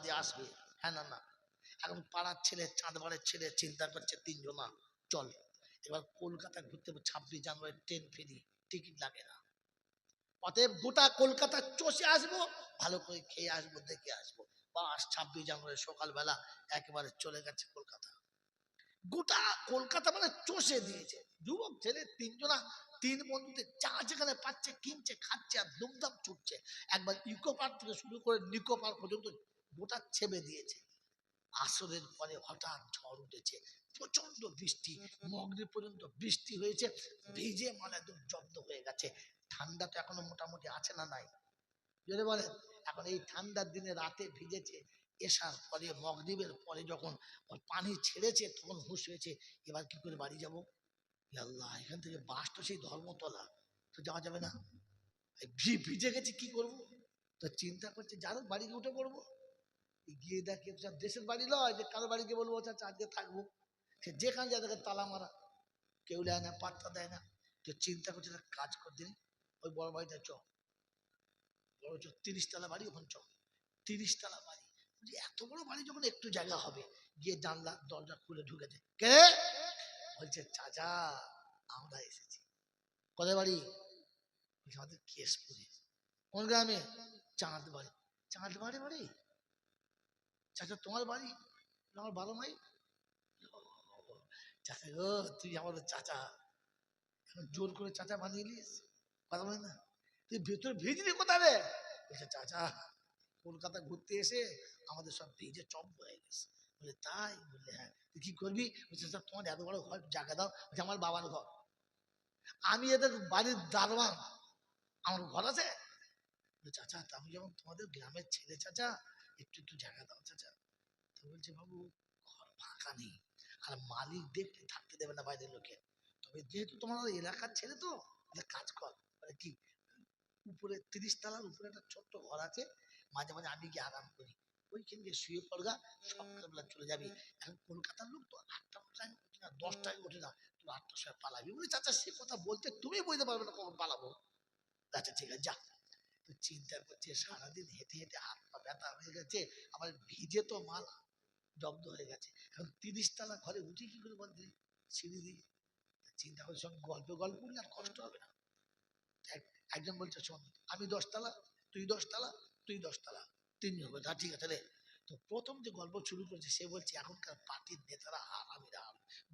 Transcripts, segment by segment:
বাদে আসবে। হ্যাঁ না না, এখন পাড়ার ছেলে চাঁদবাড়ের ছেলে চিন্তা করছে তিনজনা চল এবার কলকাতা ঘুরতে 26 জানুয়ারি ট্রেন ফেরি, টিকিট লাগে না। অতএব গোটা কলকাতা চষে আসবো, ভালো করে খেয়ে আসবো, দেখে আসবো। বাস 26 জানুয়ারি সকালবেলা একেবারে চলে গেছে কলকাতা। গোটা কলকাতা মানে চষে দিয়েছে। যুবক ছেলে তিনজনা, তিন বন্ধুতে যা যেখানে পাচ্ছে কিনছে খাচ্ছে আর দুমদাম ছুটছে। একবার ইকো পার্ক থেকে শুরু করে নিকো পার্ক পর্যন্ত গোটা ছেপে দিয়েছে। আসরের পরে হঠাৎ ঝড় উঠেছে, প্রচন্ড বৃষ্টি, মগরিব পর্যন্ত বৃষ্টি হয়েছে, ভিজে মানে একদম জব্দ হয়ে গেছে। ঠান্ডা তো এখনো মোটামুটি আছে না নাই যদি বলেন? এখন এই ঠান্ডার দিনে রাতে ভিজেছে, এসার পরে মগরিবের পরে যখন পানি ছেড়েছে তখন হুঁশ হয়েছে এবার কি করে বাড়ি যাবো। আল্লাহ, এখান থেকে বাস তো সেই ধর্মতলা, তো যাওয়া যাবে না, ভিজে গেছে কি করব। তো চিন্তা করছে যারো বাড়িতে উঠে পড়বো, গিয়ে দেখে দেশের বাড়ি লয় যে কারো বাড়িকে বলবো আচ্ছা আজকে থাকবো। সে যেখানে যায় দেখে তালা মারা, কেউ দেয় না, পাত্তা দেয় না। তো চিন্তা করছে কাজ করতে ওই বড় বাড়িটা চ, বড় চ 30 তলা বাড়ি, ওখানে চ। 30 তলা বাড়ি, এত বড় বাড়ি যখন একটু জায়গা হবে, গিয়ে জানলা দরজা খুলে ঢুকেছে। কে? বলছে চাচা আমরা এসেছি। কোথায় বাড়ি? আমাদের কেশপুরে। কোন গ্রামে? চাঁদ বাড়ি। চাঁদ বাড়ি বাড়ি? চাচা তোমার বাড়ি? আমার 12 মাইল। চাচা গো, তুই আমাদের চাচা, এখন জোর করে চাচা বানিয়ে নিস, কথা বলে না। তুই ভেতরে ভিজলি কোথায় রে? বলছে চাচা কলকাতা ঘুরতে এসে আমাদের সব ভিজে চপ হয়ে গেছে। বলে তাই? বললে হ্যাঁ। তুই কি করবি? বলছে স্যার তোমার এত বড় ঘর জায়গা দাও। বলছে আমার বাবার ঘর, আমি এদের বাড়ির দারোয়ান, আমার ঘর আছে। চাচা আমি যখন তোমাদের গ্রামের ছেলে চাচা, একটু একটু জায়গা দাও চাচা। তো বলছে বাবু ঘর ফাঁকা নেই, আর মালিক দেখলে থাকতে দেবে না বাইরের লোকে, তবে যেহেতু তোমার এলাকার ছেলে তো একটা কাজ কর। মানে কি, উপরে 30 তলার উপরে একটা ছোট্ট ঘর আছে, মাঝে মাঝে আমি গিয়ে আরাম করি, ওইখানে গিয়ে শুয়ে পড়গা, সকালবেলা চলে যাবি। এখন কলকাতার লোক তো 8টার টাইম ওঠে না, 10টায় ওঠে না, তুই 8টার সময় পালাবি। বলি চাচা সে কথা বলতে তুমি বুঝতে পারবে না কখন পালাবো। আচ্ছা ঠিক আছে যা। তো চিন্তা করছে সারাদিন হেঁটে হেঁটে হাত পা ব্যথা হয়ে গেছে, আমার ভিজে তো মাল জব্দ হয়ে গেছে। এখন 30 তলা ঘরে উঠি কি করে বলতে, সিঁড়ি দিয়ে। চিন্তা করে সঙ্গে গল্প গল্প করলে আর কষ্ট হবে না। একজন বলছে শোন আমি 10 তলা, তুই 10 তলা, তুই 10 তলা, তিনজন বলছে ঠিক আছে রে। তো প্রথম যে গল্প শুরু করেছে সে বলছে এখনকার পার্টির নেতারা হারামিরা,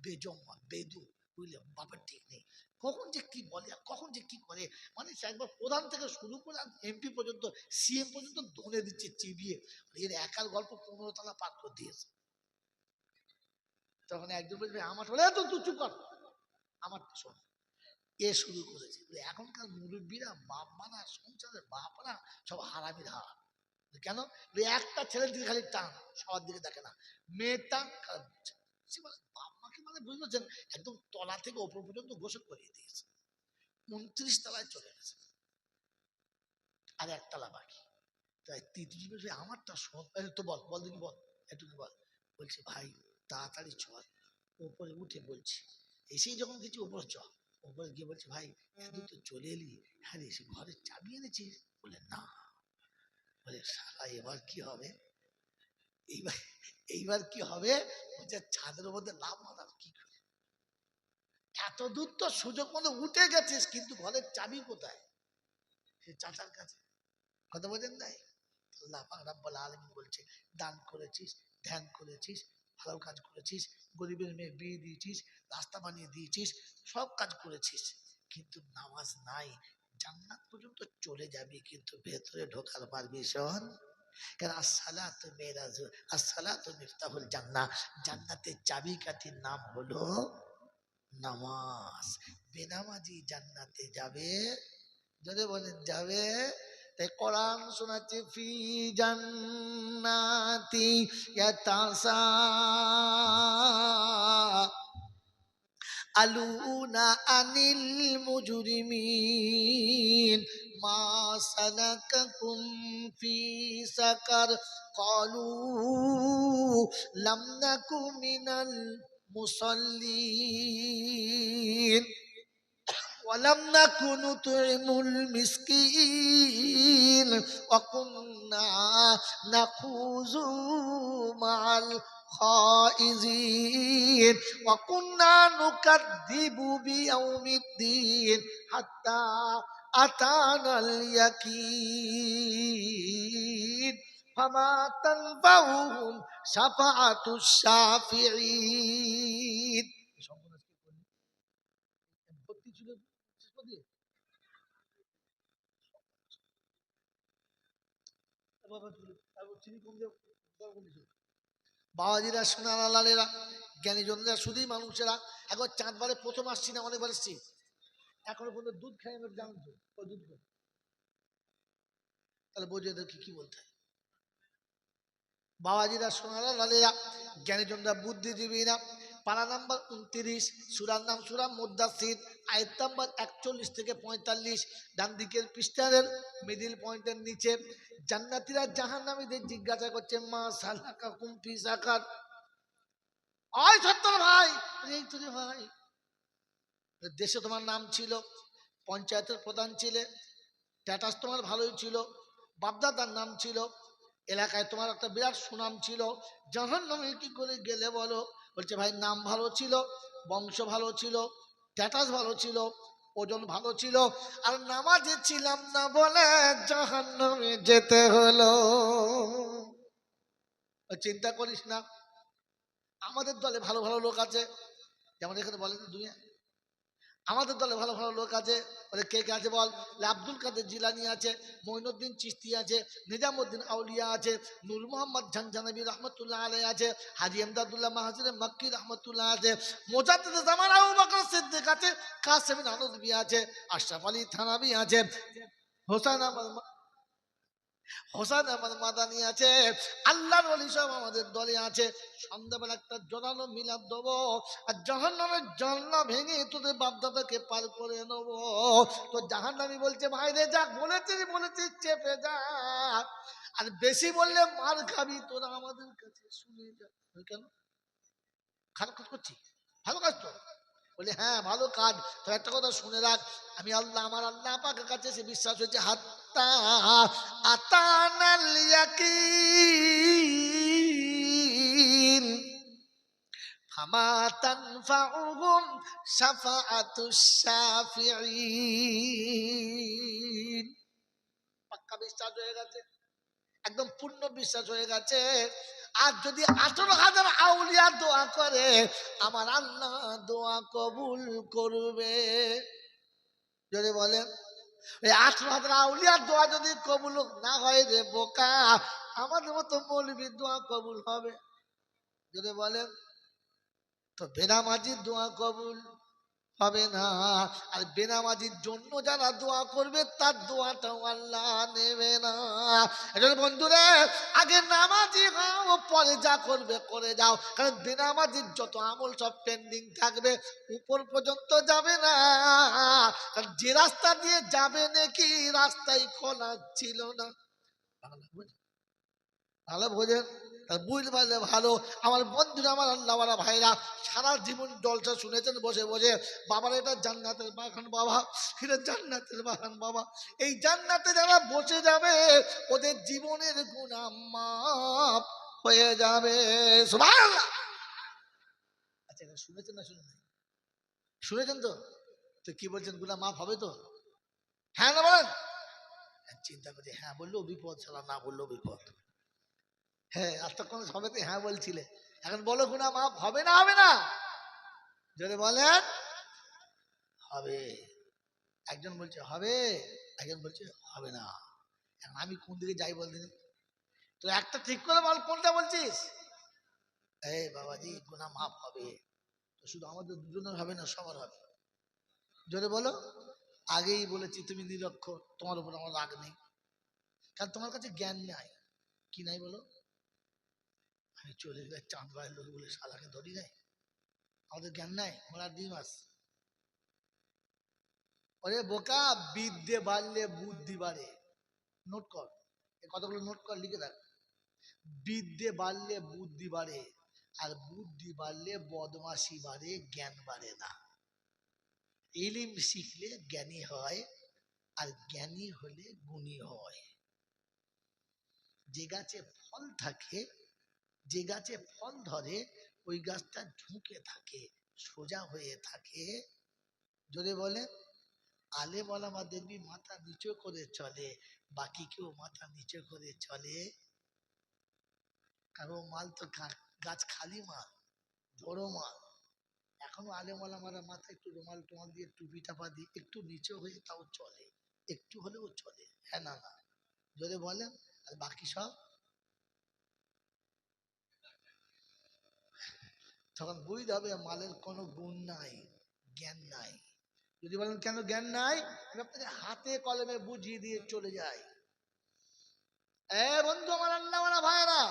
বেজম্মা বেদু, বুঝলে বাপের ঠিক নেই, কখন যে কি বলে আর কখন যে কি করে। মানে সে একবার প্রধান থেকে শুরু করে এমপি পর্যন্ত, সিএম পর্যন্ত ধরে দিচ্ছে চিবিয়ে। এর একার গল্প 15 তলা পার করে দিয়েছে। তখন একজন বলবে আমার হলে তো তুই চুপ কর, আমার শোন। এ শুরু করেছে। এখনকার মুরব্বীরা বাপ মানা সংসারের বাপরা সব হারামির হার। কেন? একটা ছেলের দিকে খালি টান, সবার দিকে দেখে না। মেয়ের টান খারাপ হচ্ছে, বাপ মাকে মানে বুঝতে একদম তলা থেকে ওপর পর্যন্ত গোসল করিয়ে দিয়েছে। 29 তলায় চলে গেছে, আর 1 তলা বাকি। তাই তৃতীয় বলছে আমারটা শোন, তো বল বল দিদি বল, একটু বল। বলছে ভাই তাড়াতাড়ি চল, ওপরে উঠে বলছি। এসেই যখন কিছু ওপরে চল, ওপরে গিয়ে বলছে ভাই এত তো চলে এলি, হ্যাঁ রে সে ঘরের চাবি এনেছিস? বলে না। বলে শালা এবার কি হবে? এইবার এইবার কি হবে? বলছে ছাদের মধ্যে লাভ মারার কি করে, এত দূর তো সুযোগ মতো উঠে গেছিস, কিন্তু ঘরের চাবি কোথায়? সে চাচার কাছে। কথা বোঝেন নাই? আল্লাহ পাক রব্বুল আলামিন বলছে দান করেছিস, ধ্যান করেছিস, ভালো কাজ করেছিস, গরিবের মেয়ে বিয়ে দিয়েছিস, রাস্তা বানিয়ে দিয়েছিস, সব কাজ করেছিস, কিন্তু নামাজ নাই। জান্নাত পর্যন্ত চলে যাবি কিন্তু ভেতরে ঢোকার পারমিশন। কারণ আসসালাতু মিরাজু, আসসালাতু মিফতাহুল জান্নাহ, জান্নাতের চাবিকাঠির নাম হলো নামাজ। বেনামাজি জান্নাতে যাবে, যদি বলেন যাবে। তাই কোরআন শোনাচ্ছে ফি জান্নাতি ইয়াতাসা আলুনা আনিল মুজরিমিন মা সালাকাকুম ফি সাকার ক্বালু লাম নাকু মিনাল মুসাল্লিন ওয়ালাম নাকুনু তুইমুল মিসকিন ওয়া কুন্না নাখুযু মা'আল খাইজিন ওয়া কুন্না নুকাদ্দিবু বিয়াউমিদ্দিন হাত্তা আতানাল ইয়াকিন ফামা তানফাউহুম শাফাআতুশ শাফিঈন। ভর্তি ছিল দিয়ে বাবাজিরা সোনারা লালেরা জ্ঞানীজনেরা শুধুই মানুষেরা একবার চাঁদবারে প্রথম আসছি না অনেকবার এসছি, এখনো পর্যন্ত দুধ খাই আমি জানো তো ওই দুধ খাই, তাহলে বোঝো এদেরকে কি বলতে হয়। বাবাজিরা সোনারা লালেরা জ্ঞানীজনরা বুদ্ধিজীবীরা। পারা নাম্বার 29, সূরার নাম সূরা মুদ্দাসসির, আয়াত নাম্বার 41 থেকে 45। ডান দিকের পৃষ্ঠার মিডল পয়েন্টের নিচে জান্নাতীরা জাহান্নামীদের জিজ্ঞাসা করছে মা সালাকাকুম ফি সাকার। ওই সত্তর ভাই, এই তো রে ভাই, দেশে তোমার নাম ছিল, পঞ্চায়েতের প্রধান ছিলে, স্ট্যাটাস তোমার ভালোই ছিল, বাপদাদার নাম ছিল, এলাকায় তোমার একটা বিরাট সুনাম ছিল, জাহান্নামে কি করে গেলে বলো? বলছে ভাই নাম ভালো ছিল, বংশ ভালো ছিল, স্ট্যাটাস ভালো ছিল, ওজন ভালো ছিল, আর নামাজে ছিলাম না বলে জাহান্নামে যেতে হলো। চিন্তা করিস না, আমাদের দলে ভালো ভালো লোক আছে, যেমন এখানে বলেন দুনিয়া আমাদের দলে ভালো ভালো লোক আছে। বলে কে কে আছে বল? আব্দুল কাদের জিলানি আছে, মঈনুদ্দিন চিশতি আছে, নিজামুদ্দিন আউলিয়া আছে, নূর মোহাম্মদ ঝনঝনাবি রহমতুল্লাহ আলাইহি আছে, হাজী ইমদাদুল্লাহ মাহাজির মক্কি রহমতুল্লাহ আছে, মুজাদ্দিদ জামান আবু বকর সিদ্দিক আছে, কাসেম নানুতুবি আছে, আশরাফ আলী থানাবী আছে, হোসেন আহমদ মাদানি আছে, আল্লাহর ওলি সব আমাদের দলে আছে। সন্ধ্যাবেলা একটা জোরালো মিলাদ দেবো, আর জাহান্নামের জানলা ভেঙে তোদের বাপদাদাকে পার করে নেবো। তো জাহান্নামী বলছে ভাই রে যা বলেছিস চেপে যা, আর বেশি বললে মার খাবি, তোরা আমাদের কাছে শুনে যা। কেন খারাপ কাজ করছি? ভালো কাজ তো। বলে হ্যাঁ ভালো কাজ, তো একটা কথা শুনে রাখ, আমি আল্লাহ আমার আল্লাহ পাকের কাছে সে বিশ্বাস হয়েছে হাত্তা আতানাল ইয়াকিন ফামা তানফাউহুম শাফাআতুশ শাফিঈন। পাক্কা বিশ্বাস হয়ে গেছে, একদম পূর্ণ বিশ্বাস হয়ে গেছে। আর যদি 18,000 আউলিয়া দোয়া করে আমার আল্লাহ দোয়া কবুল করবে। যদি বলেন এই 18,000 আউলিয়ার দোয়া যদি কবুল না হয় রে বোকা, আমাদের মতো মৌলবীর দোয়া কবুল হবে? যদি বলেন তো বেনামাজির দোয়া কবুল হবে না, আর বেনামাজির জন্য যারা দোয়া করবে তার দোয়াটাও আল্লাহ নেবে না। এজন্য বন্ধুরা আগে নামাজি হও, পরে যা করবে করে যাও, কারণ বেনামাজির যত আমল সব পেন্ডিং থাকবে, উপর পর্যন্ত যাবে না। কারণ যে রাস্তা দিয়ে যাবে নাকি রাস্তাই খোলা ছিল না। ভালো বোঝেন, বুঝতে পারলে ভালো। আমার বন্ধুরা আমার আল্লাহওয়ালা ভাইরা সারা জীবন জলসা শুনেছেন বসে বসে, বাবার এটা জান্নাতের বাগান বাবা, এটা জান্নাতের বাগান বাবা। এই জান্নাতে যারা বসে যাবে ওদের জীবনের গুনাহ মাফ হয়ে যাবে। সুবহানাল্লাহ। আচ্ছা এটা শুনেছেন না শুনেন? শুনেছেন তো? তো কি বলছেন গুনাহ মাফ হবে তো? হ্যাঁ না বলেন? চিন্তা করছি, হ্যাঁ বললেও বিপদ, ছাড়া না বললেও বিপদ। হ্যাঁ এতক্ষণ সবেতে হ্যাঁ বলছিলে, এখন বলো গুনাহ মাফ হবে না হবে না? যদি বলেন হবে। একজন বলছে হবে, একজন বলছে হবে না। এখন আমি কোন দিকে যাই বলতে? তো একটা ঠিক করে বল কোনটা বলছিস। এই বাবাজি গুনাহ মাফ হবে, তো শুধু আমাদের দুজনের হবে না, সবার হবে। যদি বলো আগেই বলেছি তুমি নিরক্ষর, তোমার উপর আমার রাগ নেই, কারণ তোমার কাছে জ্ঞান নাই। কি নাই বলো? আমি চলে গেলে চাঁদ বাড়ির লোক বলে শালাকে ধরি নাই, আমাদের জ্ঞান নাই, ঘোড়ার ডিম আস। ওরে বোকা, বিদ্যে বাড়লে বুদ্ধি বাড়ে। নোট কর, এই কথাগুলো নোট কর, লিখে রাখ। বিদ্যে বাড়লে বুদ্ধি বাড়ে, আর বুদ্ধি বাড়লে বদমাশি বাড়ে, জ্ঞান বাড়ে না। ইলিম শিখলে জ্ঞানী হয়, আর জ্ঞানী হলে গুণী হয়। যে গাছে ফল থাকে, যে গাছে ফল ধরে, ওই গাছটা ঝুঁকে থাকে, সোজা হয়ে থাকে। যদি বলে আলে বলা মা দেখবি মাথা নিচু করে চলে, বাকি কেউ মাথা নিচু করে চলে? কারো মাল তো গাছ খালি মাল, বড় মাল। এখনো আলেমালা মারা মাথায় একটু রুমাল টুমাল দিয়ে টুপি টাপা দিয়ে একটু নিচে হয়ে তাও চলে, একটু হলেও চলে। হ্যাঁ না না, যদি বলেন। আর বাকি সব তখন বুঝতে হবে মালের কোনো গুণ নাই, জ্ঞান নাই। যদি বলেন কেন জ্ঞান নাই, আমি আপনাকে হাতে কলমে বুঝিয়ে দিয়ে চলে যাই। বন্ধু আমার, আল্লাহওয়ালা ভাইরা,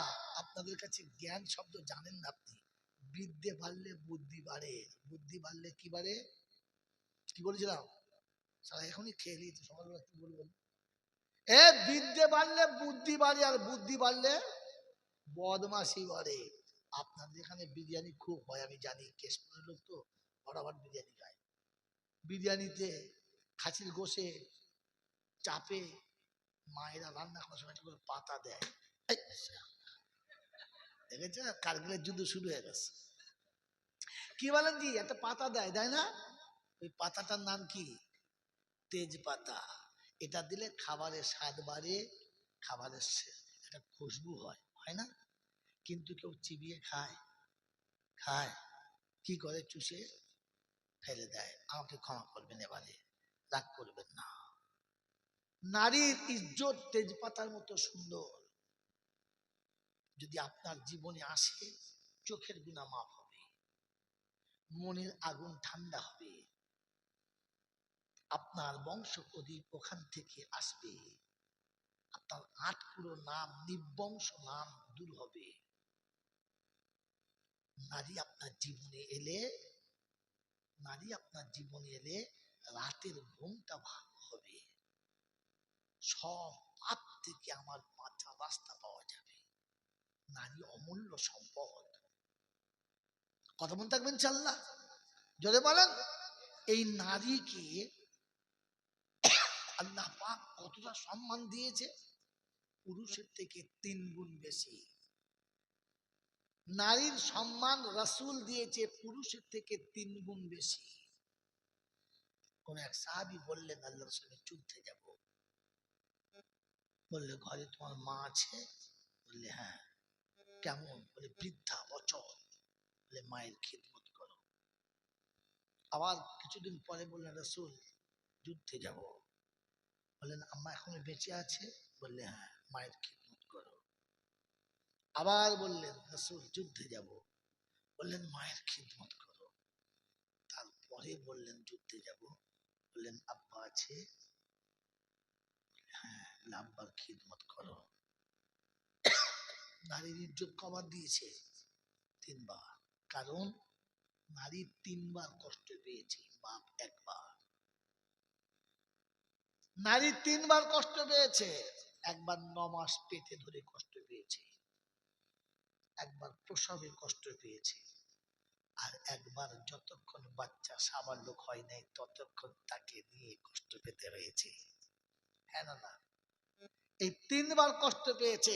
আপনাদের কাছে জ্ঞান শব্দ জানেন না আপনি। বিদ্যে বাড়লে বুদ্ধি বাড়ে, বুদ্ধি বাড়লে কি বাড়ে? কি বলেছিলাম? সারা এখনই খেয়ে নিয়েছে, সকালবেলা কি বলবো? বিদ্যে বাড়লে বুদ্ধি বাড়ে, আর বুদ্ধি বাড়লে বদমাশি বাড়ে। আপনাদের এখানে বিরিয়ানি খুব হয় আমি জানি, কেশপুরের লোক তো বরাবর বিরিয়ানি খায়। বিরিয়ানিতে খাসির গোশে চাপে মায়েরা রান্না করার সময় একটা করে পাতা দেয়। এই, দেখেছে কারগিলের যুদ্ধ শুরু হয়ে গেছে। কি বলেন জি, একটা পাতা দেয়, দেয় না? ওই পাতাটার নাম কি? তেজপাতা। এটা দিলে খাবারের স্বাদ বাড়ে, খাবারের একটা খুশবু হয়, হয় না? কিন্তু কেউ চিবিয়ে খায়? খায়? কি করে? চুষে ফেলে দেয়। আমাকে ক্ষমা করবেন, এবারে রাগ করবেন না। নারীর ইজ্জত তেজপাতার মতো সুন্দর। যদি আপনার জীবনে আসে, চোখের গুনাহ মাফ হবে, মনের আগুন ঠান্ডা হবে, আপনার বংশ প্রদীপ ওখান থেকে আসবে, আপনার আটকুড়ো নাম, নিবংশ নাম দূর হবে। নারী আপনার জীবনে এলে, নারী আপনার জীবনে এলে রাতের ঘুমটা ভালো হবে, সব পাপ থেকে আমার বাঁচার রাস্তা পাওয়া যাবে। নারী অমূল্য সম্পদ। কথা মনে থাকবেন ইনশাআল্লাহ। যদি বলেন এই নারীকে আল্লাহ পাক কতটা সম্মান দিয়েছে? পুরুষের থেকে 3 গুণ বেশি। নারীর সম্মান রাসূল দিয়েছে পুরুষের থেকে 3 গুণ বেশি। কোন এক সাহাবী বললেন আল্লাহ রাসূলের যুদ্ধে যাব। বললে ঘরে তোমার মা আছে? বললে হ্যাঁ। কেমন? বলে বৃদ্ধা, অচল। বলে মায়ের খিদমত করো। আবার কিছুদিন পরে বললেন রাসূল যুদ্ধে যাব। বললেন আম্মা এখনো বেঁচে আছে? বললে হ্যাঁ। মায়ের খিদমত করো। আবার বললেন রাসূল যুদ্ধে যাব। বললেন মায়ের খিদমত করো। তারপরে বললেন যুদ্ধে যাব। বললেন আব্বা আছে? হ্যাঁ। আব্বার খিদমত করো। নারীর ইজ্জত কবার দিয়েছে? 3 বার। কারণ নারী 3 বার কষ্ট পেয়েছে, বাপ 1 বার। নারী 3 বার কষ্ট পেয়েছে। একবার 9 মাস পেটে ধরে কষ্ট পেয়েছে, একবার প্রসবে কষ্ট পেয়েছে, আর একবার যতক্ষণ বাচ্চা সাবালক হয় নাই ততক্ষণ তাকে নিয়ে কষ্ট পেতে হয়েছে। হ্যাঁ না না? এই 3 বার কষ্ট পেয়েছে।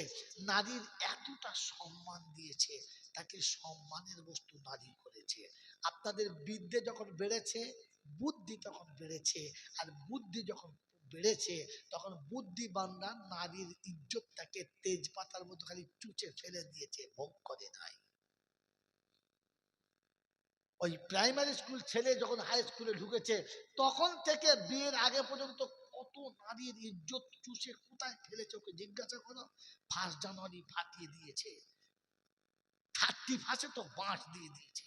নারীর এতটা সম্মান দিয়েছে, তাকে সম্মানের বস্তু নারী করেছে। আপনাদের বিদ্যে যখন বেড়েছে, বুদ্ধি তখন বেড়েছে, আর বুদ্ধি যখন বেড়েছে তখন বুদ্ধিমানরা নারীর ইজ্জতটাকে তেজপাতার মতো খালি চুচে ফেলে দিয়েছে, ভোগ করে নাই। ওই প্রাইমারি স্কুল ছেলে যখন হাই স্কুলে ঢুকেছে তখন থেকে বিয়ের আগে পর্যন্ত কত নারীর ইজ্জত চুষে কোথায় ফেলেছে ওকে জিজ্ঞাসা করো। 1 জানুয়ারি ফাটিয়ে দিয়েছে, 31 তো বাঁশ দিয়ে দিয়েছে।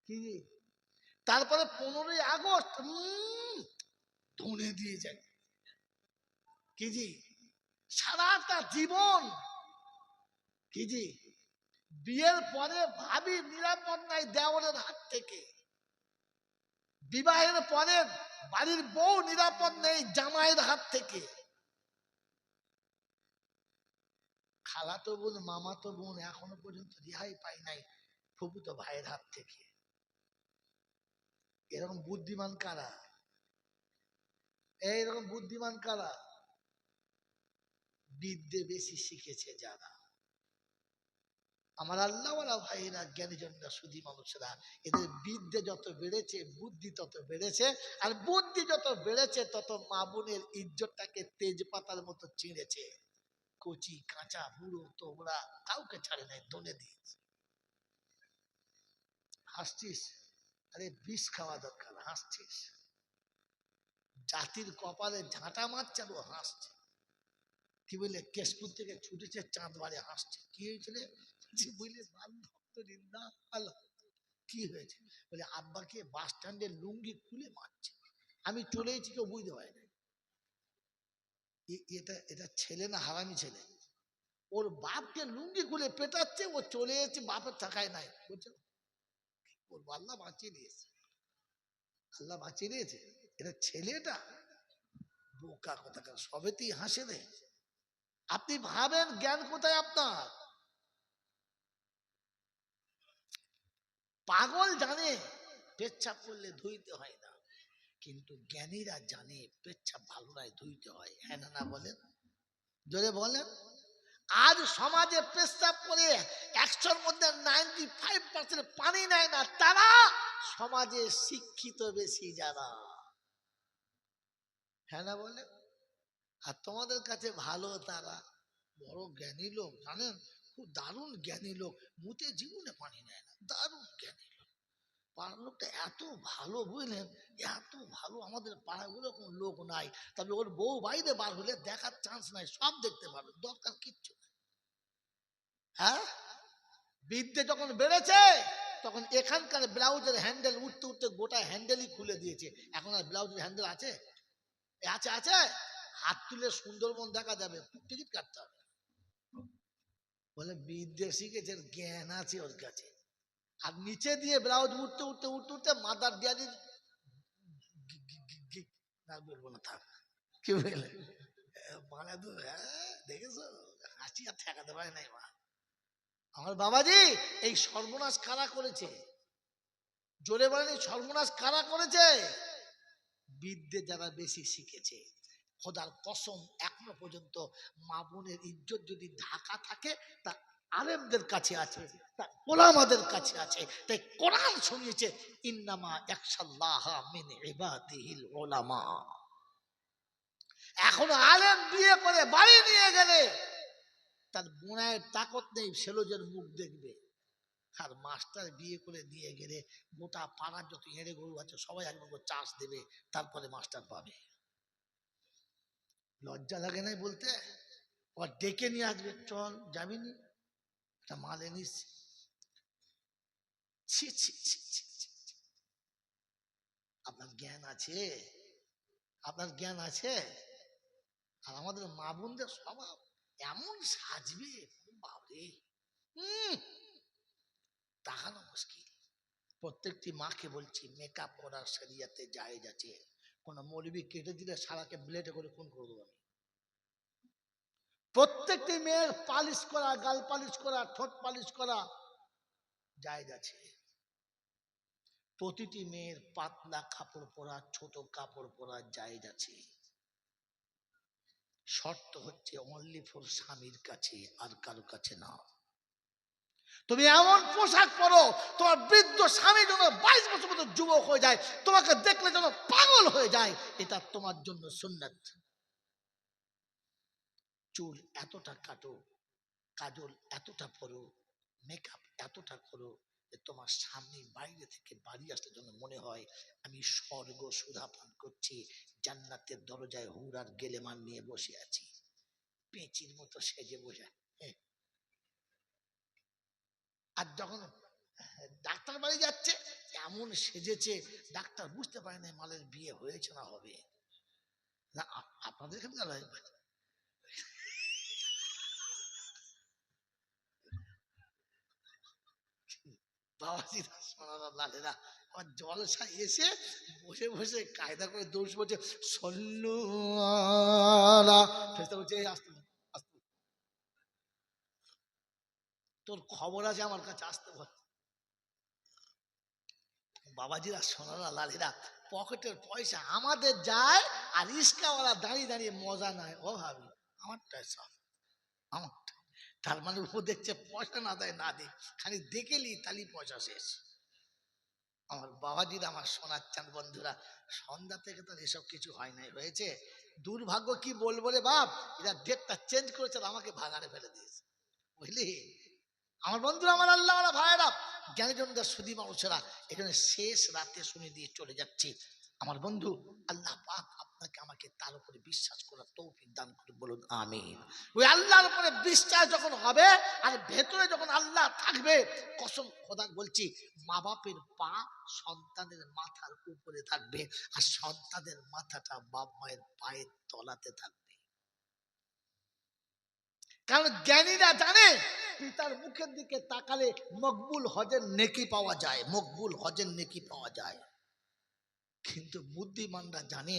কি তারপরে 15ই আগস্ট ধনে দিয়ে যায়। কি জি সারাটা জীবন। কি জি বিয়ের পরে ভাবি নিরাপদ নাই দেওরের হাত থেকে, বিবাহের পরে বাড়ির বউ নিরাপদ নেই জামাইয়ের হাত থেকে, খালাতো বোন মামাতো বোন এখনো পর্যন্ত রেহাই পায় নাই ফুফুতো ভাইয়ের হাত থেকে। এরকম বুদ্ধিমান কারা? এইরকম বুদ্ধিমান কারা? বিদ্যে বেশি শিখেছে যারা। আমার আল্লাহওয়ালা ভাইরা, জ্ঞানীজনরা, সুধী মানুষরা, এদের বিদ্যে যত বেড়েছে বুদ্ধি তত বেড়েছে, আর বুদ্ধি যত বেড়েছে তত মা বোনের ইজ্জতটাকে তেজপাতার মতো চিড়েছে। কচি কাঁচা বুড়ো তোমরা কাউকে ছাড়ে নাই, ধনে দিয়েছে। হাসছিস? আরে বিষ খাওয়া দরকার, হাসছিস? জাতির কপালে ঝাঁটা মারছে আর ও হাসছে। কি বলে কেশপুর থেকে ছুটেছে চাঁদ বাড়ি, হাসছে। কি হয়েছিল বুঝলে? কি হয়েছে বলে আব্বাকে বাস স্ট্যান্ডে লুঙ্গি খুলে মারছে। আমি চলে এসেছি, কেউ বুঝতে পারে না। এটা এটা ছেলে না হারামি ছেলে? ওর বাপকে লুঙ্গি খুলে পেটাচ্ছে, ও চলে এসেছে, বাপের টাকায় নাই বলছে। ওর আল্লাহ বাঁচিয়ে দিয়েছে, আল্লাহ বাঁচিয়ে দিয়েছে। এটা ছেলেটা বোকা কোথাকার, সবেতেই হাসে রে। আপনি ভাবেন জ্ঞান কোথায় আপনার? পাগল জানে পেচ্ছাপ করলে ধুইতে হয় না, কিন্তু জ্ঞানীরা জানে পেচ্ছাপ ভালো নয়, ধুইতে হয়। হ্যাঁ না না বলেন? জোরে বলেন। আজ সমাজে পেচ্ছাপ করে 100-র মধ্যে 95% পানি নেয় না, তারা সমাজে শিক্ষিত বেশি যারা। হ্যাঁ না বলেন? আর তোমাদের কাছে ভালো তারা বড় জ্ঞানী লোক, জানেন? খুব দারুণ জ্ঞানী লোক, মুতে জীবনে পানি নেয় না, দারুণ জ্ঞানী লোক। পাড়ার লোকটা এত ভালো, বুঝলেন? এত ভালো, আমাদের পাড়ায় ওরকম লোক নাই। তবে ওর বউ বাইরে বার হলে দেখার চান্স নাই, সব দেখতে পাবে, দরকার কিচ্ছু নাই। হ্যাঁ, বিদ্যে যখন বেড়েছে তখন এখানকার ব্লাউজের হ্যান্ডেল উঠতে উঠতে গোটা হ্যান্ডেলই খুলে দিয়েছে। এখন আর ব্লাউজের হ্যান্ডেল আছে? আছে আছে, হাত তুলে সুন্দরবন দেখা যাবে, টিকিট কাটতে হবে। বলে বিদ্যে শিখেছে, জ্ঞান আছে ওর কাছে। আর নিচে দিয়ে ব্লাউজ উঠতে উঠতে উঠতে উঠতে মাদার ডিয়ারি, না বলবো না, থাক। কি বলে মানে তো, হ্যাঁ দেখেছো, হাসি আর ঠেকাতে পারে নাই মা। আমার বাবাজি, এই সর্বনাশ কারা করেছে? জোরে বলেন, সর্বনাশ কারা করেছে? বিদ্যে যারা বেশি শিখেছে। খোদার কসম, এখনো পর্যন্ত মা বোনের ইজ্জত যদি ঢাকা থাকে তা আলেমদের কাছে আছে, তা ওলামাদের কাছে আছে। তাই কোরআন শুনিয়েছে, ইন্নামা ইয়াখশাল্লাহ মিন ইবাদিহিল উলামা। এখন আলেম বিয়ে করে বাড়ি নিয়ে গেলে তার বোনের তাকত নেই সেলোজের মুখ দেখবে। আর মাস্টার বিয়ে করে দিয়ে গেলে গোটা পাড়ার যত এড়ে গরু আছে সবাই একবার চাষ দেবে, তারপরে মাস্টার পাবে। লজ্জা লাগে নাই বলতে? ওর ডেকে নিয়ে আসবে, চল যাবিনি, একটা মাল এনিস। ছি ছি ছি ছি ছি। আপনার জ্ঞান আছে? আপনার জ্ঞান আছে? আর আমাদের মা বোনদের স্বভাব এমন সাজবে, বাবরে, হম, তাকানো মুশকিল। প্রত্যেকটি মাকে বলছি, মেকআপ করার শরিয়াতে জায়েজ আছে। কোন মৌলবি কেটে দিলে সারাকে ব্লেডে করে খুন করে দেবো আমি। প্রত্যেকটি মেয়ের পালিশ করা, গাল পালিশ করা, ঠোঁট পালিশ করা জায়েজ আছে। প্রতিটি মেয়ের পাতলা কাপড় পরা, ছোট কাপড় পরা জায়েজ আছে। শর্ত হচ্ছে অনলি ফর স্বামীর কাছে, আর কারো কাছে না। তুমি এমন পোশাক পরো তোমার বৃদ্ধ স্বামী যেন 22 বছর মতো যুবক হয়ে যায়, তোমাকে দেখলে যেন পাগল হয়ে যায়, এটা তোমার জন্য সুন্নাত। চুল এতটা কাটো, কাজল এতটা পরো, মেকআপ এতটা করো যে তোমার স্বামী বাইরে থেকে বাড়ি আসলে যেন মনে হয় আমি স্বর্গ সুধা পান করছি, জান্নাতের দরজায় হুরার গেলেমান নিয়ে বসে আছি, পেঁচির মতো সেজে বসে। আর যখন ডাক্তার বাড়ি যাচ্ছে এমন সেজেছে ডাক্তার বুঝতে পারে না মালের বিয়ে হয়েছে না হবে না। আপনাদের এখানকার বাবাজিরা, সোনারা, লালেরা, আমার জলসা এসে বসে বসে কায়দা করে দৌড় বলছে, সল্লু আলা, ফেরেশতা বলছে, এই আসতে আসতে, তোর খবর আছে আমার কাছে, আসতে বল। বাবাজিরা সোনারা লালিরা পকেটের পয়সা আমাদের যায়, আর রিস্কাওয়ালা দাঁড়িয়ে দাঁড়িয়ে মজা নেয়। ও ভাবি আমারটাই সব আমারটা। তার মানে ও দেখছে পয়সা না দেয় না দেয়, খালি দেখেলি তালি পয়সা শেষ। আমার বাবাজিরা, আমার সোনার চাঁদ বন্ধুরা, সন্ধ্যা থেকে তো এসব কিছু হয় নাই, হয়েছে। দুর্ভাগ্য কি বলবো রে বাপ, এরা ডেটটা চেঞ্জ করেছে আর আমাকে ভাগাড়ে ফেলে দিয়েছে, বুঝলি। আমার বন্ধুরা, আমার আল্লাহ ভাইয়েরা, জ্ঞানীজনদের সুধী মানুষেরা, এখানে শেষ রাতে শুনে দিয়ে চলে যাচ্ছি। আমার বন্ধু, আল্লাহ পাক আপনাকে আমাকে তার উপরে বিশ্বাস করার তৌফিক দান করে, বলুন আমিন। ওই আল্লাহর উপরে বিশ্বাস যখন হবে আর ভেতরে যখন আল্লাহ থাকবে, কসম খোদা বলছি, মা বাপের পা সন্তানের মাথার উপরে থাকবে, আর সন্তানের মাথাটা বাপ মায়ের পায়ের তলাতে থাকবে। কারণ জ্ঞানীরা জানে পিতার মুখের দিকে তাকালে মকবুল হজের নেকি পাওয়া যায়, মকবুল হজের নেকি পাওয়া যায়। কিন্তু বুদ্ধিমানরা জানে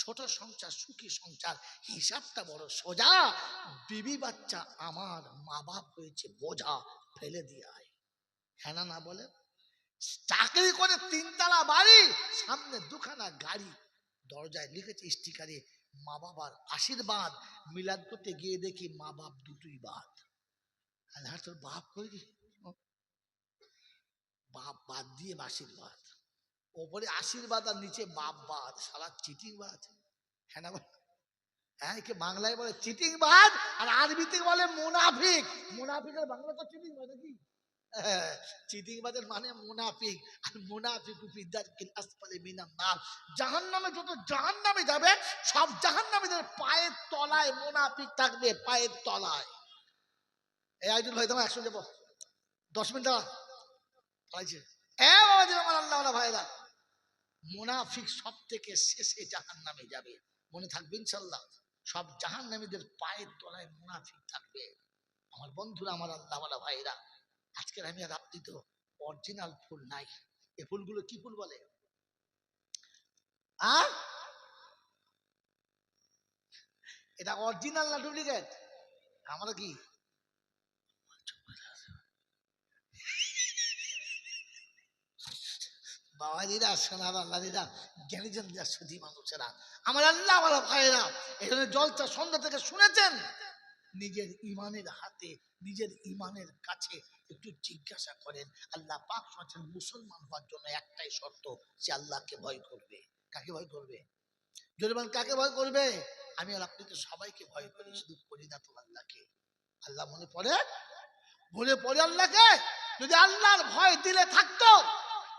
ছোট সংসার সুখী সংসার, হিসাবটা বড় সোজা। বিবি বাচ্চা আমার, মা বাপ হয়েছে বোঝা, ফেলে দিয়ে আয়। হ্যাঁ না না বলে, চাকরি করে 3 তলা বাড়ি, সামনে 2খানা গাড়ি, দরজায় লিখেছে স্টিকারে মা বাবার আশীর্বাদ। মিলাদ করতে গিয়ে দেখি মা বাপ দুটোই বাদ। আর তোর বাপ কই, বাপ বাদ দিয়ে আশীর্বাদ, ওপরে আশীর্বাদ আর নিচে বাপ বাদ, সারা চিটিং বাদ। হ্যাঁ না, হ্যাঁ, কে বাংলায় বলে চিটিং বাদ, আর আরবিতে বলে মুনাফিক। মুনাফিকের বাংলা তো চিটিং বাদ নাকি? চিটিংবাজের মানে মুনাফিক। আর মুনাফিক ফিদ্দারকিল আসফালি মিনান নার, জাহান্নামে যত জাহান্নামে যাবে, সব জাহান্নামীদের পায়ের তলায় মুনাফিক থাকবে, পায়ের তলায়। এই আইদুল ভাই, তোমার 100 যাবো, 10 মিনিট দাঁড়া পাইছে। আমার আল্লাহ ভাইরা, মুনাফিক সব থেকে শেষে জাহান্নামে যাবে, মনে থাকবে ইনশাআল্লাহ। সব জাহান্নামীদের পায়ের তলায় মুনাফিক থাকবে। আমার বন্ধুরা, আমার আল্লাহ ভাইরা, আজকের আমি আর আপনি তো অরিজিনাল ফুল নাই। এই ফুলগুলো কি ফুল বলে? এটা অরিজিনাল না ডুপ্লিকেট? আমরা কি বাবাজিরা, সোনার আল্লাহরা, জ্ঞানীজনরা, সুধী মানুষেরা, আমার আল্লাহ ভাইয়েরা, এখানে জলসা সন্ধ্যা থেকে শুনেছেন। নিজের ইমানের হাতে, নিজের ইমানের কাছে একটু জিজ্ঞাসা করেন। আল্লাহ পাক বলেছেন মুসলমান হওয়ার জন্য একটাই শর্ত, সে আল্লাহকে ভয় করবে। কাকে ভয় করবে? জরিমান কাকে ভয় করবে? আমি আর আপনি তো সবাইকে ভয় করি, শুধু করি না তো আল্লাহকে। আল্লাহ মনে পড়ে, মনে পড়ে আল্লাহকে। যদি আল্লাহর ভয় দিলে থাকতো,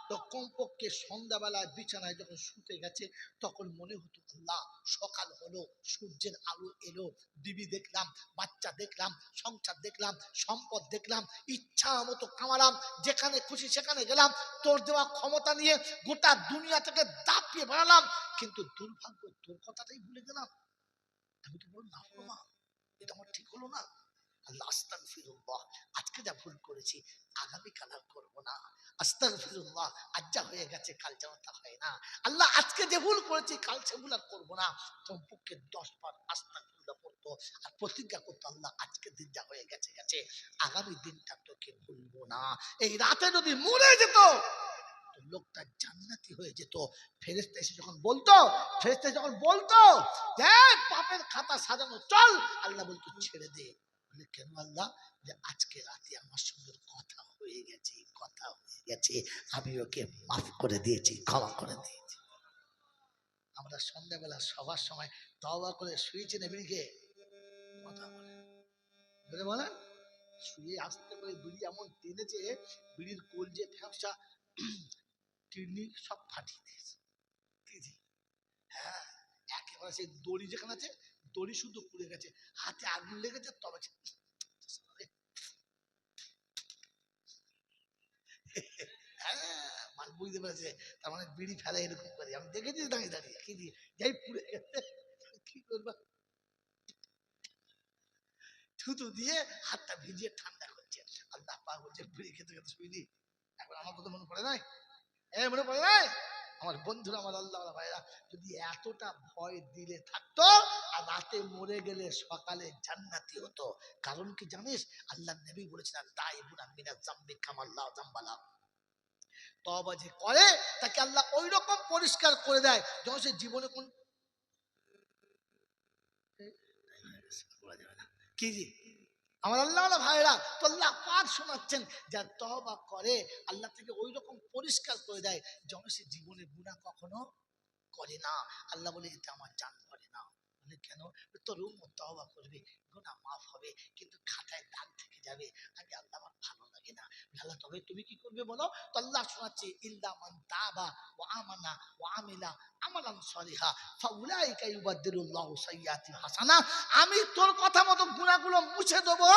তো কমপক্ষে সন্ধ্যাবেলায় বিছানায় যখন শুতে গেছে, তখন মনে হতো আল্লাহ সকাল হলো, সূর্যের আলো এলো, বিবি দেখলাম, বাচ্চা দেখলাম, সংসার দেখলাম, সম্পদ দেখলাম, ইচ্ছা মতো কামালাম, যেখানে খুশি সেখানে গেলাম, তোর দেওয়া ক্ষমতা নিয়ে গোটা দুনিয়া থেকে দাপিয়ে বেড়ালাম, কিন্তু দুর্ভাগ্য তোর কথাটাই ভুলে গেলাম। আমি তো বললাম না, এটা আমার ঠিক হলো না। আল্লাহ আস্তাগফিরুল্লাহ, আজকে যা ভুল করেছি আগামীকাল আর করবো না। আস্তাগফিরুল্লাহ, আজ যা হয়ে গেছে কাল যেন তা হয় না। আল্লাহ আজকে যে ভুল করেছি কাল সে ভুল আর করবো না। কমপক্ষে 10 বার আস্তাগফিরুল্লাহ পড়তো, আর প্রতিজ্ঞা করতো আল্লাহ আজকের দিন যা হয়ে গেছে গেছে, আগামী দিনটা তোকে ভুলবো না। এই রাতে যদি মরে যেত, লোকটা জান্নাতি হয়ে যেত। ফেরেশতা এসে যখন বলতো, ফেরেশতা যখন বলতো যে পাপের খাতা সাজানো চল, আল্লাহ বলতো ছেড়ে দে। বলে কেন আল্লাহ? যে আজকে রাতে আমার সঙ্গে কথা হয়ে গেছে, কথা হয়ে গেছে, আমি ওকে মাফ করে দিয়েছি, ক্ষমা করে দিয়েছি। আমরা সন্ধ্যাবেলা সবার সময় তওবা করে শুয়েছি না বিড়িকে কথা বলে বলেন, শুয়ে আসতে করে বিড়ি এমন টেনেছে, বিড়ির কোল যে ফ্যাপসা, কিডনি সব ফাটিয়ে দিয়েছে। হ্যাঁ, একেবারে সেই দড়ি যেখানে আছে, দড়ি শুধু পুড়ে গেছে, হাতে আগুন লেগেছে, তবে হ্যাঁ, বুঝতে পেরেছে। তার মানে বিড়ি ফেলে এরকম করে, আমি দেখেছি দাঁড়িয়ে দাঁড়িয়ে, কি দিয়ে যাই পুড়ে গেছে, কি করবা, থুতু দিয়ে হাতটা ভিজিয়ে ঠান্ডা করছে। আল্লাহ পাক বলছে বিড়ি খেতে খেতে শুইনি, এখন আমার কথা মনে পড়ে নাই? মনে পড়ে নাই? আমার বন্ধুরা, আমার আল্লাহ ভাইরা, যদি এতটা ভয় দিলে থাকতো, আর রাতে মরে গেলে সকালে জান্নাতি হতো। কারণ কি জানিস? আল্লাহ নবী বলেছিলেন তাইবুনা মিনাজ জামবি কামাল্লাহু জামবালা, তওবা যে করে তাকে আল্লাহ ওই রকম পরিষ্কার করে দেয় যখন সে জীবনে কোন কি জি আমার আল্লাহ ভাইরা তো আল্লাহ পাক শোনাচ্ছেন যার তওবা করে আল্লাহ থেকে ওই রকম পরিষ্কার করে দেয় যখন সে জীবনে গুনাহ কখনো করে না। আল্লাহ বলে এতে আমার জান করে না। বলে কেন? তোর উম্মত তওবা করবে, গুনাহ মাফ হবে, কিন্তু খাতায় দাগ থেকে যাবে। আগে আল্লাহ আমার ভালো লাগে না। আল্লাহ তবে তুমি কি করবে বলো? তো আল্লাহ শোনাচ্ছে ইল্লা মান তাবা ওয়া আমানা ওয়া আমিলা আমালান সলিহা ফাউলাইকা ইউবাদদিলুল্লাহু সাইয়্যাতিহিম হাসানাত। আমি তোর কথা মতো গুনাহগুলো মুছে দেবো।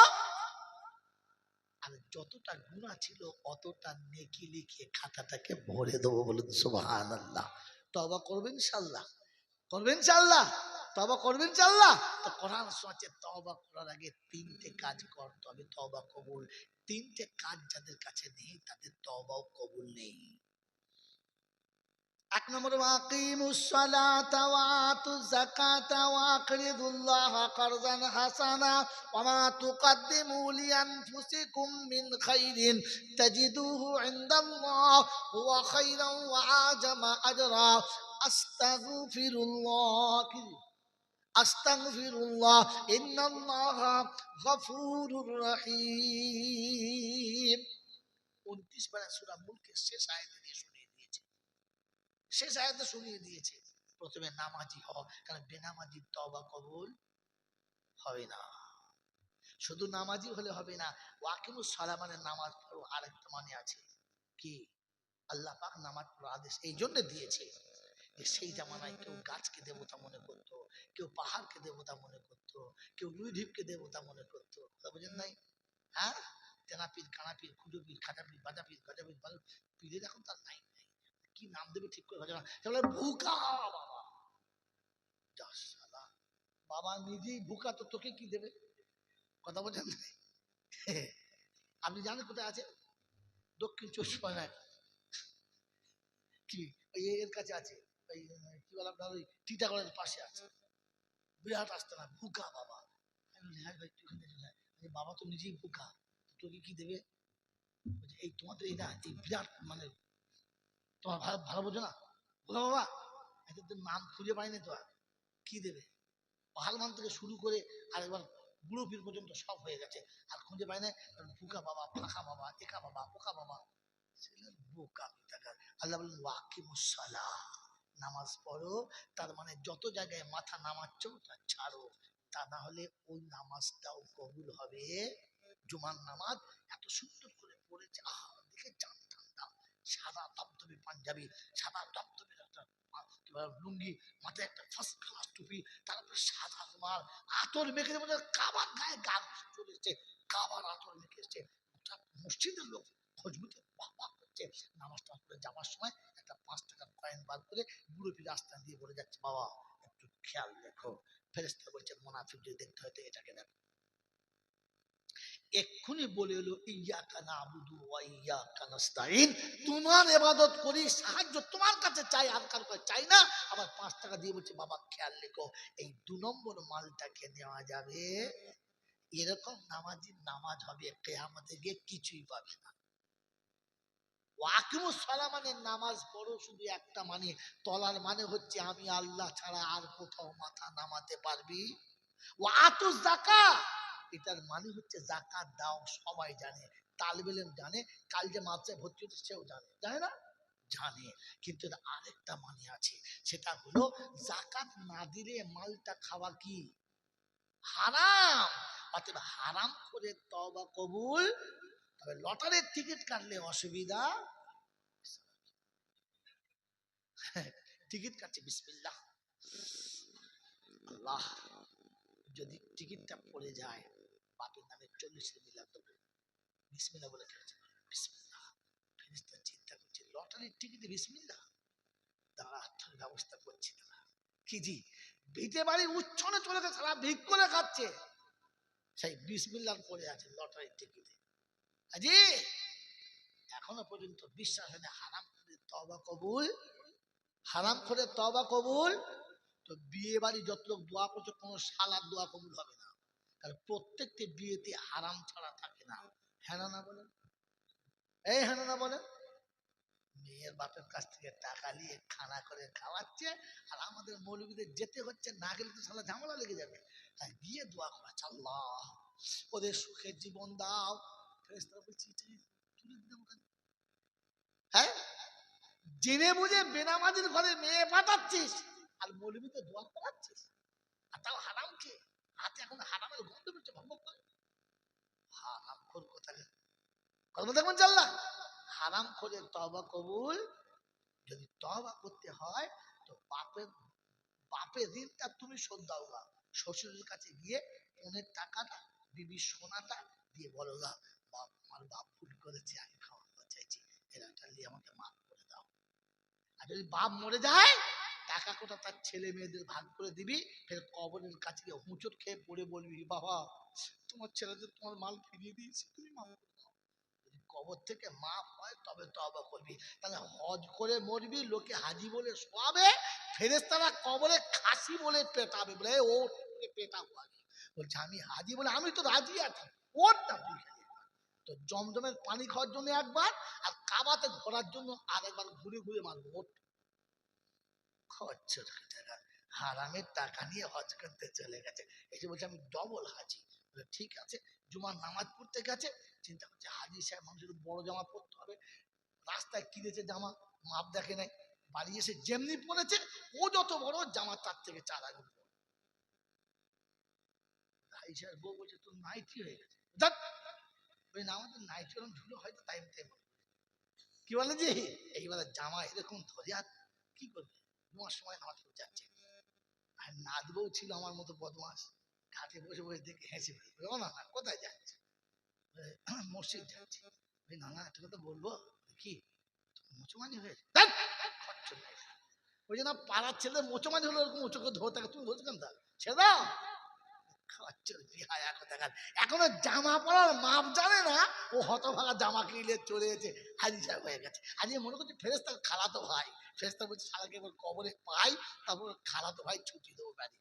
আর যতটা গুনাহ ছিল অতটা নেকি লিখে খাতাটাকে ভরে দেবো। বলুন সুবহানাল্লাহ। তওবা করবেন ইনশাআল্লাহ, করবেন ইনশাআল্লাহ, তওবা করবেন ইনশাআল্লাহ। তো কোরআন শোনাচ্ছে তওবা করার আগে তিনটে কাজ করতে হবে তওবা কবুল। তিনটে কাজ যাদের কাছে নেই তাদের তওবাও কবুল নেই। এক নম্বর ওয়াকিমুস সালাতা ওয়া আতুজ যাকাতা ওয়া আকরিদুল্লাহ কারযান হাসানা ওয়া মা তুকদ্দিমু লিআনফুসিকুম মিন খাইরিন তাজিদুহু ইনদাল্লাহ হুয়া খাইরান ওয়া আজামা আজরা আস্তাগফিরুল্লাহ আস্তাগফিরুল্লাহ ইন্নাল্লাহা গফুরুর রহিম। 29 পারা সূরা মুলকের শেষ আয়াতে দিয়ে শুনিয়ে দিয়েছে, শেষ আয়াতে শুনিয়ে দিয়েছে প্রথমে নামাজি হও, কারণ বেনামাজির তওবা কবুল হবে না। শুধু নামাজি হলে হবে না, ওয়াকিমুস সালাহ মানে নামাজ পড়ো, আরেকটা মানে আছে কি? আল্লাহ পাক নামাজ পড়ার আদেশ এই জন্য দিয়েছে যে সেই জামানায় কেউ গাছকে দেবতা মনে করতো, কেউ পাহাড়কে দেবতা মনে করতো, কেউ লুই ঢিপকে দেবতা মনে করতো। কথা বুঝেন নাই? হ্যাঁ, তেনাপীর কানাপীর খুঁজোপীর খাটাপীর বাজাপীর গজাপীর পীরের এখন তার নাই নাই, কি নাম দেবে ঠিক করে ভাজা না, তাহলে ভুকা বাবা। বাবা নিজেই ভুকা, তো তোকে কি দেবে? কথা বলছেন নাই? আপনি জানেন কোথায় আছে? দক্ষিণ 24 কি ওই এর কাছে আছে, ওই কি বলে আপনার ওই টিটাগড়ের পাশে আছে, বিরাট আসতে না ভুকা বাবা। আমি বলি হ্যাঁ ভাই তুই ওখানে চলে আয়। বাবা তো নিজেই ভুকা, তোকে কি দেবে? এই তোমাদের এই না এই বিরাট মানে তোমার ভালো ভালো বোঝো না ভুকা বাবা, এদের নাম খুঁজে পাইনি তো আর কি দেবে? পাহালমান থেকে শুরু করে আর এবার বুড়ো পীর পর্যন্ত সব হয়ে গেছে, আর খুঁজে পায় না। ফুকা বাবা, ফাঁকা বাবা, একা বাবা, পোকা বাবা, বোকা মিথ্যাকার। আল্লাহ বলেন ওয়াকিমুস সালাহ, নামাজ পড়ো। তার মানে যত জায়গায় মাথা নামাচ্ছ তা ছাড়ো, তা না হলে ওই নামাজটাও কবুল হবে। জুমার নামাজ এত সুন্দর করে পড়েছে, আহ দেখে জান ঠান্ডা, সাদা দবদবে পাঞ্জাবি, সাদা দবদবে একটা লুঙ্গি, মাথায় একটা ফার্স্ট ক্লাস টুপি, তারপরে সাদা রুমাল, আতর মেখে মনে কাবার গায়ে গান চলে এসছে, কাবার আতর মেখে এসছে। মসজিদের লোক খোঁজবুতে বাবা করছে, নামাজ টামাজ করে যাওয়ার সময় একটা 5 টাকার কয়েন বার করে বুড়ো পীর রাস্তা দিয়ে বলে যাচ্ছে বাবা একটু খেয়াল দেখো। ফেরেশতা বলছে মোনাফিক যদি দেখতে হয় তো এটাকে দেখো। এক্ষুনি বলে এলো ইয়াকা নাবুদু ওয়া ইয়াকা নাস্তাইন, তোমার ইবাদত করি, সাহায্য তোমার কাছে চাই, আর কারো কাছে চাই না। আবার 5 টাকা দিয়ে বলছে বাবা খেয়াল রেখো, এই 2 নম্বর মালটাকে নেওয়া যাবে। এরকম নামাজির নামাজ হবে কিয়ামতে গিয়ে কিছুই পাবে না। ওয়াকিমুস সালাহ মানে নামাজ পড়ো, শুধু একটা মানে তলার মানে হচ্ছে আমি আল্লাহ ছাড়া আর কোথাও মাথা নামাতে পারবি। ওয়া আতুজ যাকাত, এটার মানে হচ্ছে যাকাত দাও, সবাই জানে, তালিবে ইলম জানে, কাল যে মাদ্রাসায় ভর্তি হচ্ছে সেও জানে, জানে না? জানে। কিন্তু এর আরেকটা মানে আছে, সেটা হলো যাকাত না দিলে মালটা খাওয়া কি হারাম। অতএব হারাম করে তওবা কবুল। তবে লটারির টিকিট কাটলে অসুবিধা, টিকিট কাটছে বিসমিল্লাহ আল্লাহ, যদি টিকিটটা পড়ে যায় বাপের নামে 40 মিলাদ দেবো, বিসমিল্লাহ বলে কেটেছে, বিসমিল্লাহ। ফেরেশতা চিন্তা করছে লটারির টিকিটে বিসমিল্লাহ, তারা আর্থিক ব্যবস্থা করছে না কি জি, ভিটে বাড়ি উচ্ছনে চলে গেছে, সারা ভিক করে খাচ্ছে, সেই বিসমিল্লাহ পড়ে আছে লটারির টিকিটে। আজি এখনো পর্যন্ত বিশ্বাস হয় না হারাম করে তওবা কবুল, হারাম করে তওবা কবুল। তো বিয়ে বাড়ি যত লোক দোয়া করছে কোনো শালার দোয়া কবুল হবে না, কারণ প্রত্যেকটি বিয়েতে হারাম ছাড়া থাকে না। হ্যাঁ না বলেন, এই হ্যাঁ না বলেন, মেয়ের বাপের কাছ থেকে টাকা নিয়ে খানা করে খাওয়াচ্ছে, আর আমাদের মৌলবীদের যেতে হচ্ছে, না গেলে তো সালা ঝামেলা লেগে যাবে। তাই গিয়ে দোয়া করেছে, আল্লাহ ওদের সুখের জীবন দাও। ফেরেশতারা বলছে তুলে দিলাম কেন? হ্যাঁ, জেনে বুঝে বেনামাজির ঘরে মেয়ে পাঠাচ্ছিস আর মৌলবীতে দোয়া করাচ্ছিস, আর তাও হারাম খেয়ে, হাতে এখন হারামের গন্ধ বেরোচ্ছে ভম্ব করে। হারাম খোর কোথায় কথা দেখবেন চাল্লা, হারাম করে তওবা কবুল। যদি তওবা করতে হয় তো বাপের বাপের ঋণটা তুমি শোধ দাও গা। শ্বশুরের কাছে গিয়ে ফোনের টাকাটা, বিবির সোনাটা দিয়ে বলো গা, বাপ আমার বাপ ভুল করেছে, আমি ক্ষমা চাইছি, এরাটা নিয়ে আমাকে মাফ করে দাও। আর যদি বাপ মরে যায়, টাকা কোটা তার ছেলে মেয়েদের ভাগ করে দিবি, ফের কবরের কাছে গিয়ে হুঁচট খেয়ে পড়ে বলবি, বাবা তোমার ছেলেদের তোমার মাল ফিরিয়ে দিয়েছি, তুমি মাফ করে দাও। যদি কবর থেকে মাফ হয় তবে তওবা করবি। তাহলে হজ করে মরবি, লোকে হাজি বলে শোয়াবে, ফেরেশতারা কবরে খাসি বলে পেটাবে, বলে ও পেটাবো আগে। বলছে আমি হাজি বলে, আমি তো রাজি আছি, ওর না তুই খালি। তো জমজমের পানি খাওয়ার জন্য একবার, আর কাবাতে ঘোরার জন্য আরেকবার ঘুরে ঘুরে মারবো ওট। খরচের টাকা, হারামের টাকা নিয়ে হজ করতে চলে গেছে, এসে বলছে আমি ডবল হাজি। ঠিক আছে, জুমার নামাজ পড়তে গেছে, চিন্তা করছে হাজি সাহেব মানুষের বড় জামা পড়তে হবে, রাস্তায় কিনেছে জামা, মাপ দেখে নাই, বাড়ি এসে যেমনি পড়েছে, ও যত বড় জামা তার থেকে 4 আঙুল বড়। হাজি সাহেব বউ বলছে তোর নাইটি হয়ে গেছে। ওই না আমাদের নাইটি ওরকম ঝুলো হয়তো তাই তাই বলে। কি বলে যে এইবারে জামা এরকম ধরে, আর কি করবে, জুমার সময় নামাজ পড়ে যাচ্ছে। আর নাদবউ ছিল আমার মতো বদমাস, ঘাটে বসে বসে দেখে হেসে ফেলবে, ও না না কোথায় যাচ্ছে, মসজিদ যাচ্ছে। না না একটা কথা বলবো, কি মুসলমানি হয়েছে, ওই জন্য পাড়ার ছেলে মোচমানি হলো ওরকম উঁচু করে ধরে থাকে, তুমি ধরছো কেন তা ছেড়ে দাও। এখনো জামা পরার মাপ জানে না, ও হতভাগা জামা কিনলে চলে গেছে, হাজি সাহেব হয়ে গেছে। হাজি মনে করছে ফেরেশতার খালাতো ভাই, ফেরেশতা বলছে শালাকে এবার কবরে পাই, তারপর খালাতো ভাই ছুটি দেবো বাড়ি।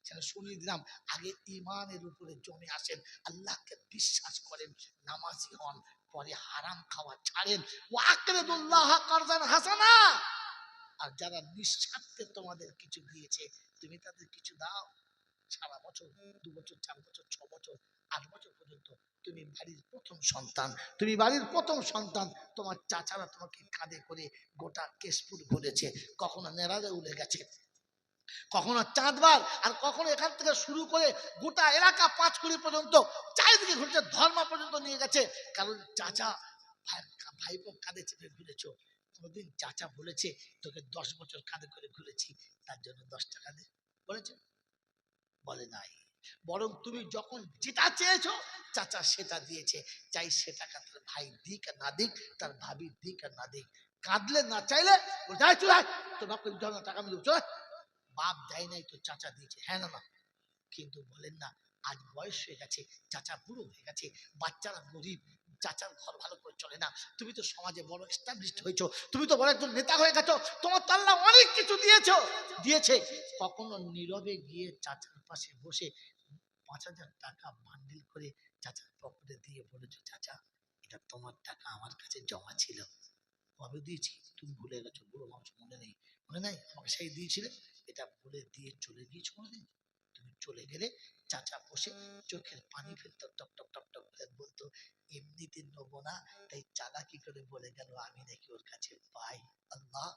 সেটা শুনিয়ে দিলাম, আগে ইমানের উপরে জমে আসেন, আল্লাহকে বিশ্বাস করেন, নামাজি হন, পরে হারাম খাওয়া ছাড়েন। ওয়াকরিদুল্লাহ কারজান হাসানা। আর যারা নিঃস্বার্থে তোমাদের কিছু দিয়েছে, তুমি তাদের কিছু দাও। সারা বছর, 2 বছর, 4 বছর, 6 বছর, 8 বছর পর্যন্ত তুমি বাড়ির প্রথম সন্তান, তুমি বাড়ির প্রথম সন্তান, তোমার চাচারা তোমাকে কাঁধে করে গোটা কেশপুর ঘুরেছে, কখনো নেড়ারে উড়ে গেছে, কখনো চাঁদবার, আর কখনো এখান থেকে শুরু করে গোটা এলাকা 5 কুড়ি পর্যন্ত চারিদিকে ঘুরেছে, ধর্মা পর্যন্ত নিয়ে গেছে। কারণ চাচা ভাইপো কাঁধে চেপে ঘুরেছো, কোনোদিন চাচা বলেছে তোকে 10 বছর কাঁধে করে ঘুরেছি তার জন্য 10 টাকা দে, বলেছে? বলে নাই। বরং তুমি যখন যেটা চেয়েছো চাচা সেটা দিয়েছে, চাই সেটা তার ভাই দিক আর না দিক, তার ভাবি দিক আর না দিক, কাঁদলে না চাইলে যাই চলে তোর বাপকে টাকা আমি দেবো, চলে। বাপ দেয় নাই তো চাচা দিয়েছে, হ্যাঁ না না। কিন্তু বলেন না, আজ বয়স হয়ে গেছে, চাচা বুড়ো হয়ে গেছে, বাচ্চারা গরিব, চাচার ঘর ভালো করে চলে না, তুমি তো সমাজে বড় এস্টাবলিশড হয়েছো, তুমি তো বড় একজন নেতা হয়ে গেছো, তোমার তো আল্লাহ অনেক কিছু দিয়েছে। কখনো নীরবে গিয়ে চাচার পাশে বসে 5,000 টাকা বান্ডিল করে চাচার পকেটে দিয়ে বলেছো, চাচা এটা তোমার টাকা আমার কাছে জমা ছিল, কবে দিয়েছি তুমি ভুলে গেছো, বুড়ো মানুষ মনে নেই, মনে নাই আমাকে সেই দিয়েছিলে, এটা বলে দিয়ে চলে গিয়েছো কোনোদিন? তুমি চলে গেলে চাচা বসে চোখের পানি ফেলতো, টপ টপ টপ টপ করে বলতো এমনিতে নেবো না, তাই চালাকি করে বলে গেল আমি নাকি ওর কাছে পাই। আল্লাহ,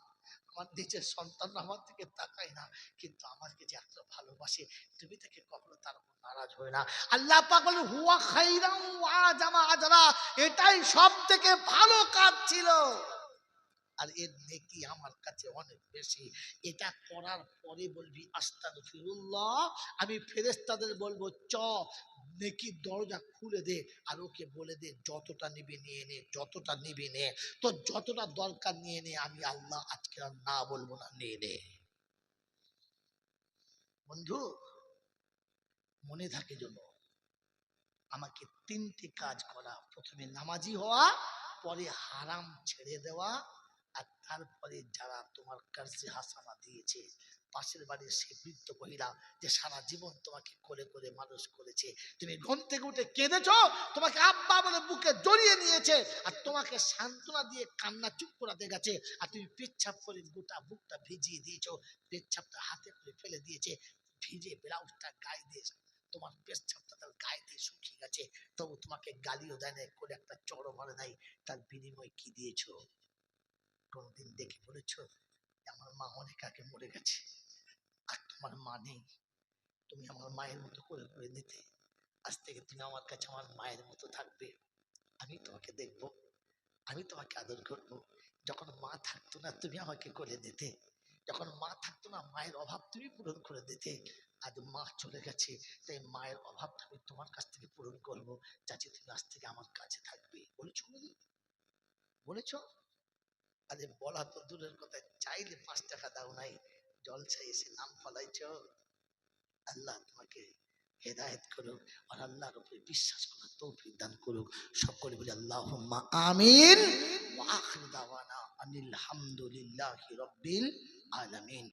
আমার নিজের সন্তান আমার দিকে তাকায় না, কিন্তু আমাকে যে এত ভালোবাসে, তুমি তাকে কখনো তার উপর নারাজ হয় না। আল্লাহ পাক বলেন হুয়া খাইরান ওয়া জামা আজরা, এটাই সব থেকে ভালো কাজ ছিল, আর এর নেকি আমার কাছে অনেক বেশি। এটা করার পরে বলবি আস্তাগফিরুল্লাহ, আমি ফেরেশতাদের বলবো চ নেকি দরজা খুলে দে, আর ওকে বলে দে যতটা নিবি নিয়ে নে, যতটা নিবি নে, তো যতটা দরকার নিয়ে নে, আমি আল্লাহ আজকে আর না বলবো না, নিয়ে নে। বন্ধু মনে থাকে জন্য আমাকে 3টে কাজ করা, প্রথমে নামাজি হওয়া, পরে হারাম ছেড়ে দেওয়া, আর তারপরে যারা তোমার কাছে হাসানা দিয়েছে পাশের বাড়ির সেই বৃদ্ধ মহিলা যে সারা জীবন তোমাকে কোলে করে মানুষ করেছে, তুমি ঘুম থেকে উঠে কেঁদেছো, তোমাকে আব্বা বলে বুকে জড়িয়ে নিয়েছে, আর তোমাকে সান্ত্বনা দিয়ে কান্না চুপ করাতে গেছে, আর তুমি পেচ্ছাপ করে গোটা বুকটা ভিজিয়ে দিয়েছো, পেচ্ছাপটা হাতে করে ফেলে দিয়েছে, ভিজে ব্লাউজটা গায়ে দিয়েছে, তোমার পেচ্ছাপটা তার গায়ে দিয়ে শুকিয়ে গেছে, তবু তোমাকে গালিও দেয় নাই, করে একটা চড়ও মারে নাই, তার বিনিময় কি দিয়েছো? কোনদিন দেখে বলেছো আমার মা অনেক আগে মরে গেছে, আর তোমার মা নেই, তুমি আমার মায়ের মতো করে করে নিতে, আজ থেকে তুমি আমার কাছে আমার মায়ের মতো থাকবে, আমি তোমাকে দেখবো, আমি তোমাকে আদর করবো। যখন মা থাকতো না তুমি আমাকে কোলে নিতে, যখন মা থাকতো না মায়ের অভাব তুমি পূরণ করে দিতে, আজ মা চলে গেছে, তাই মায়ের অভাবটা আমি তোমার কাছ থেকে পূরণ করবো, যাতে তুমি আজ থেকে আমার কাছে থাকবে। বলেছো কোনোদিন? বলেছো? আরে বলা তো দূরের কথা, চাইলে 5 টাকা দাও নাই, জলসায় এসে নাম ফলাইছো। আল্লাহ তোমাকে হেদায়েত করুক, আর আল্লাহর উপরে বিশ্বাস করার তৌফিক দান করুক। সকলে বলি আল্লাহুম্মা আমিন। ওয়া আখিরু দাওয়ানা আনিল হামদুলিল্লাহি রাব্বিল আলামিন।